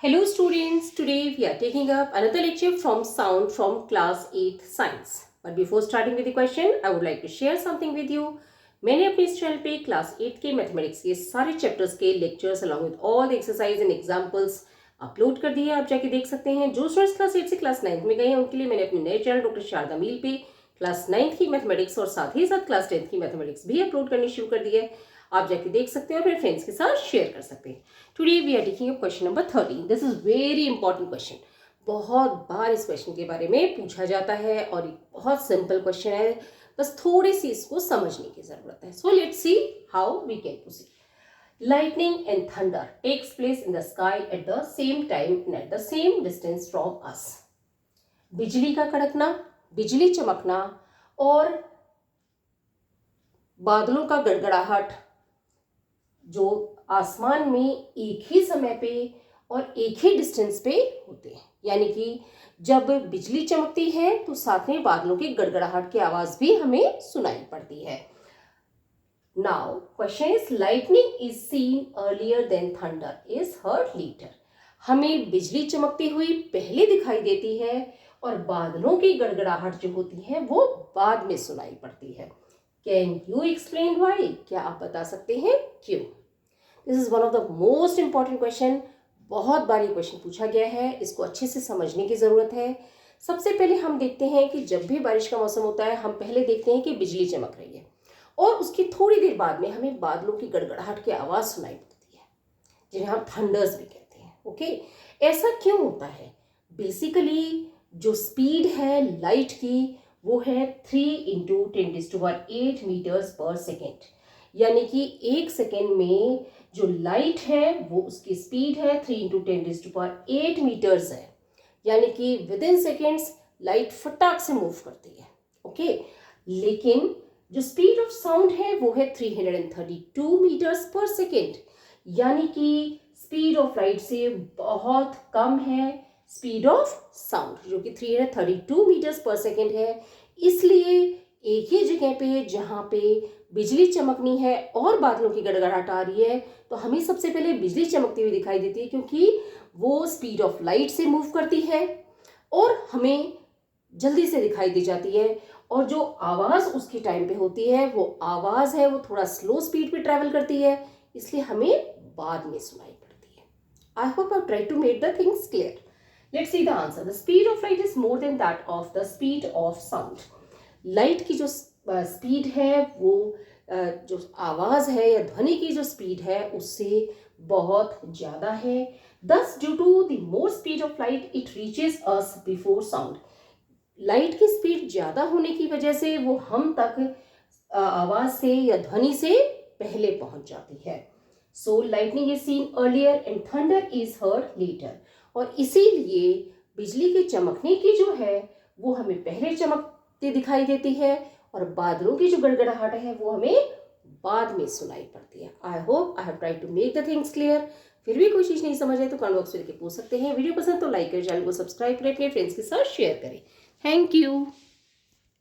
Hello students, today we are taking up another lecture from sound from class 8 science. But before starting with the question, I would like to share something with you. मैंने अपने इस channel पे class 8 के mathematics के सारे chapters के lectures along with all the exercise and examples upload कर दिए, आप जाके देख सकते हैं। जो स्टूडेंट्स क्लास 8 से क्लास 9 में गए हैं उनके लिए मैंने अपने नए चैनल डॉक्टर शारदा मील पे क्लास 9 की मैथमेटिक्स और साथ ही साथ क्लास 10 की मैथमेटिक्स भी अपलोड करनी शुरू कर दी है। आप जाके देख सकते हैं और अपने फ्रेंड्स के साथ शेयर कर सकते हैं। Today we are taking up question number 13। This is very important question. बहुत बार इस क्वेश्चन के बारे में पूछा जाता है और एक बहुत सिंपल क्वेश्चन है, बस थोड़ी सी इसको समझने की जरूरत है। So let's see how we can proceed. Lightning and thunder takes place in the sky at the same time and at the same distance from us. बिजली का कड़कना, बिजली चमकना और बादलों का गड़गड़ाहट जो आसमान में एक ही समय पे और एक ही डिस्टेंस पे होते हैं, यानी कि जब बिजली चमकती है तो साथ में बादलों की गड़गड़ाहट की आवाज भी हमें सुनाई पड़ती है। Now question is lightning is seen earlier than thunder is heard later. हमें बिजली चमकती हुई पहले दिखाई देती है और बादलों की गड़गड़ाहट जो होती है वो बाद में सुनाई पड़ती है। Can you explain why? क्या आप बता सकते हैं क्यों? This is one of the most important question. बहुत बार ये क्वेश्चन पूछा गया है, इसको अच्छे से समझने की जरूरत है। सबसे पहले हम देखते हैं कि जब भी बारिश का मौसम होता है हम पहले देखते हैं कि बिजली चमक रही है और उसकी थोड़ी देर बाद में हमें बादलों की गड़गड़ाहट की आवाज सुनाई पड़ती है, जिन्हें हम थंडर्स भी कहते हैं। ओके, ऐसा क्यों होता है? बेसिकली जो स्पीड है लाइट की वो है 3 × 10⁸ मीटर्स पर सेकेंड, यानी कि एक सेकेंड में जो लाइट है वो उसकी स्पीड है 3 × 10⁸ मीटर्स है, यानी कि विद इन सेकेंड्स लाइट फटाक से मूव करती है। ओके, लेकिन जो स्पीड ऑफ साउंड है वो है 332 मीटर्स पर सेकेंड, यानी कि स्पीड ऑफ लाइट से बहुत कम है स्पीड ऑफ साउंड जो कि 332 मीटर्स पर सेकेंड है। इसलिए एक ही जगह पे जहाँ पे बिजली चमकनी है और बादलों की गड़गड़ाहट आ रही है तो हमें सबसे पहले बिजली चमकती हुई दिखाई देती है, क्योंकि वो स्पीड ऑफ लाइट से मूव करती है और हमें जल्दी से दिखाई दी जाती है। और जो आवाज़ उसकी टाइम पे होती है वो आवाज़ है वो थोड़ा स्लो स्पीड पे ट्रैवल करती है, इसलिए हमें बाद में सुनाई पड़ती है। I hope I try to make the things clear. Let's see the answer. The speed of light is more than that of the speed of sound. Light की जो स्पीड है वो जो आवाज़ है या ध्वनि की जो स्पीड है उससे बहुत ज़्यादा है। Thus due to the more speed of light it reaches us before sound. Light की स्पीड ज़्यादा होने की वजह से वो हम तक आवाज़ से या ध्वनि से पहले पहुंच जाती है। So lightning is seen earlier and thunder is heard later. और इसीलिए बिजली के चमकने की जो है वो हमें पहले चमकती दिखाई देती है और बादलों की जो गड़गड़ाहट है वो हमें बाद में सुनाई पड़ती है। I hope I have tried to make the things clear. फिर भी कोई चीज़ नहीं समझ आए तो कमेंट बॉक्स में लिख के पूछ सकते हैं। वीडियो पसंद तो लाइक करें, चैनल को सब्सक्राइब करें, अपने फ्रेंड्स के साथ शेयर करें। Thank you.